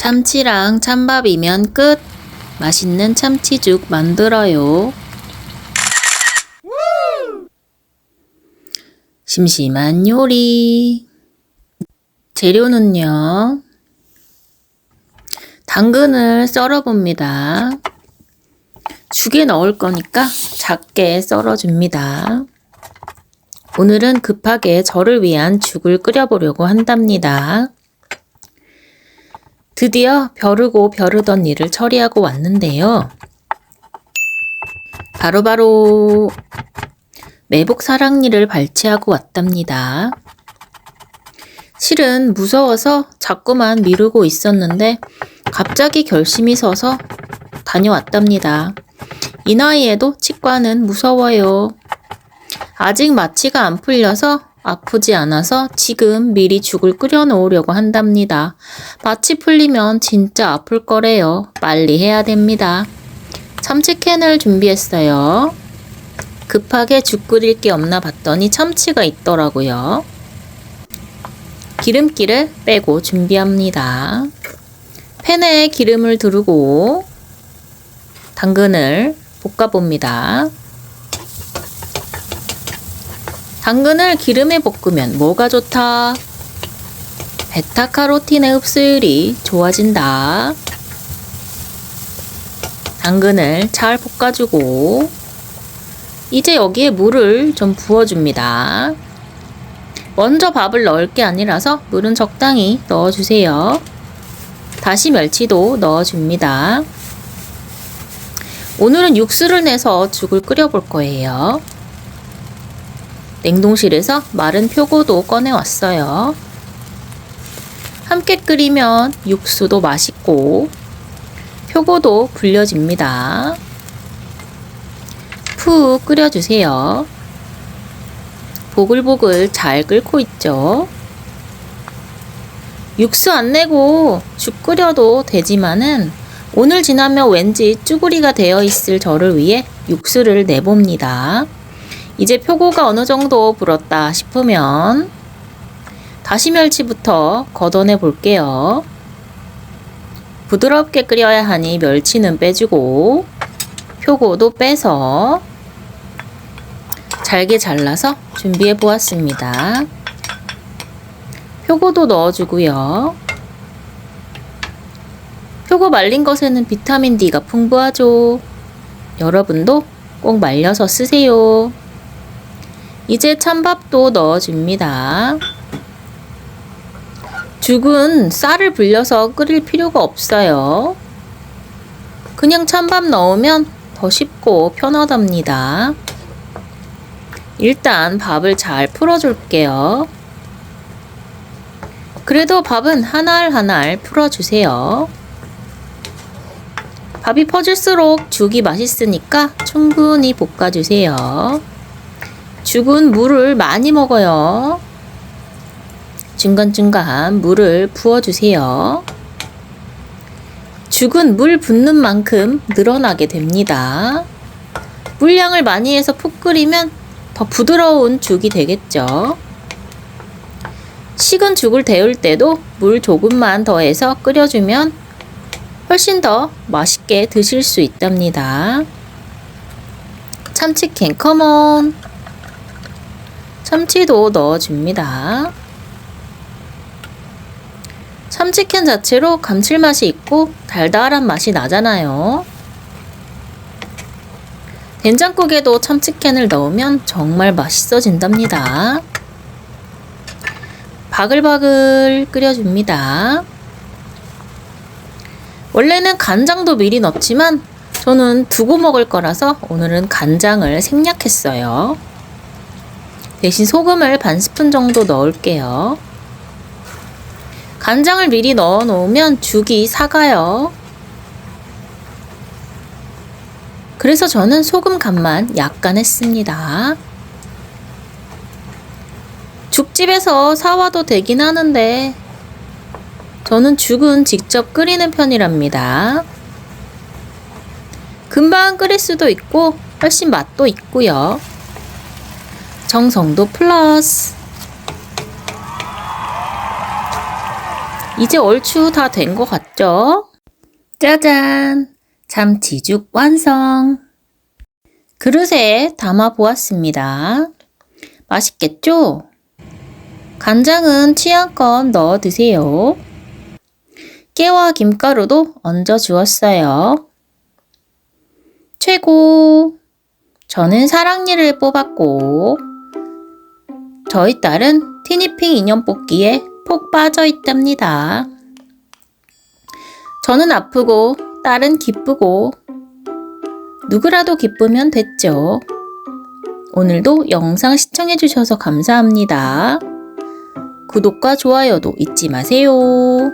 참치랑 찬밥이면 끝! 맛있는 참치죽 만들어요. 심심한 요리. 재료는요. 당근을 썰어봅니다. 죽에 넣을 거니까 작게 썰어줍니다. 오늘은 급하게 저를 위한 죽을 끓여보려고 한답니다. 드디어 벼르고 벼르던 일을 처리하고 왔는데요. 바로 매복 사랑니를 발치하고 왔답니다. 실은 무서워서 자꾸만 미루고 있었는데 갑자기 결심이 서서 다녀왔답니다. 이 나이에도 치과는 무서워요. 아직 마취가 안 풀려서 아프지 않아서 지금 미리 죽을 끓여 놓으려고 한답니다. 마취 풀리면 진짜 아플 거래요. 빨리 해야 됩니다. 참치캔을 준비했어요. 급하게 죽 끓일 게 없나 봤더니 참치가 있더라고요. 기름기를 빼고 준비합니다. 팬에 기름을 두르고 당근을 볶아봅니다. 당근을 기름에 볶으면 뭐가 좋다? 베타카로틴의 흡수율이 좋아진다. 당근을 잘 볶아주고 이제 여기에 물을 좀 부어줍니다. 먼저 밥을 넣을 게 아니라서 물은 적당히 넣어주세요. 다시 멸치도 넣어줍니다. 오늘은 육수를 내서 죽을 끓여볼 거예요. 냉동실에서 마른 표고도 꺼내왔어요. 함께 끓이면 육수도 맛있고 표고도 불려집니다. 푹 끓여주세요. 보글보글 잘 끓고 있죠. 육수 안 내고 죽 끓여도 되지만은 오늘 지나면 왠지 쭈구리가 되어 있을 저를 위해 육수를 내봅니다. 이제 표고가 어느 정도 불었다 싶으면 다시 멸치부터 걷어내 볼게요. 부드럽게 끓여야 하니 멸치는 빼주고 표고도 빼서 잘게 잘라서 준비해 보았습니다. 표고도 넣어주고요. 표고 말린 것에는 비타민 D가 풍부하죠. 여러분도 꼭 말려서 쓰세요. 이제 찬밥도 넣어줍니다. 죽은 쌀을 불려서 끓일 필요가 없어요. 그냥 찬밥 넣으면 더 쉽고 편하답니다. 일단 밥을 잘 풀어줄게요. 그래도 밥은 한 알 한 알 풀어주세요. 밥이 퍼질수록 죽이 맛있으니까 충분히 볶아주세요. 죽은 물을 많이 먹어요. 중간중간 물을 부어주세요. 죽은 물 붓는 만큼 늘어나게 됩니다. 물량을 많이 해서 푹 끓이면 더 부드러운 죽이 되겠죠. 식은 죽을 데울 때도 물 조금만 더해서 끓여주면 훨씬 더 맛있게 드실 수 있답니다. 참치캔 컴온! 참치도 넣어줍니다. 참치캔 자체로 감칠맛이 있고 달달한 맛이 나잖아요. 된장국에도 참치캔을 넣으면 정말 맛있어진답니다. 바글바글 끓여줍니다. 원래는 간장도 미리 넣지만 저는 두고 먹을 거라서 오늘은 간장을 생략했어요. 대신 소금을 반 스푼 정도 넣을게요. 간장을 미리 넣어 놓으면 죽이 삭아요. 그래서 저는 소금 간만 약간 했습니다. 죽집에서 사와도 되긴 하는데 저는 죽은 직접 끓이는 편이랍니다. 금방 끓일 수도 있고 훨씬 맛도 있고요. 정성도 플러스. 이제 얼추 다 된 것 같죠? 짜잔! 참치죽 완성! 그릇에 담아 보았습니다. 맛있겠죠? 간장은 취향껏 넣어 드세요. 깨와 김가루도 얹어 주었어요. 최고! 저는 사랑니를 뽑았고 저희 딸은 티니핑 인형 뽑기에 폭 빠져 있답니다. 저는 아프고 딸은 기쁘고 누구라도 기쁘면 됐죠. 오늘도 영상 시청해주셔서 감사합니다. 구독과 좋아요도 잊지 마세요.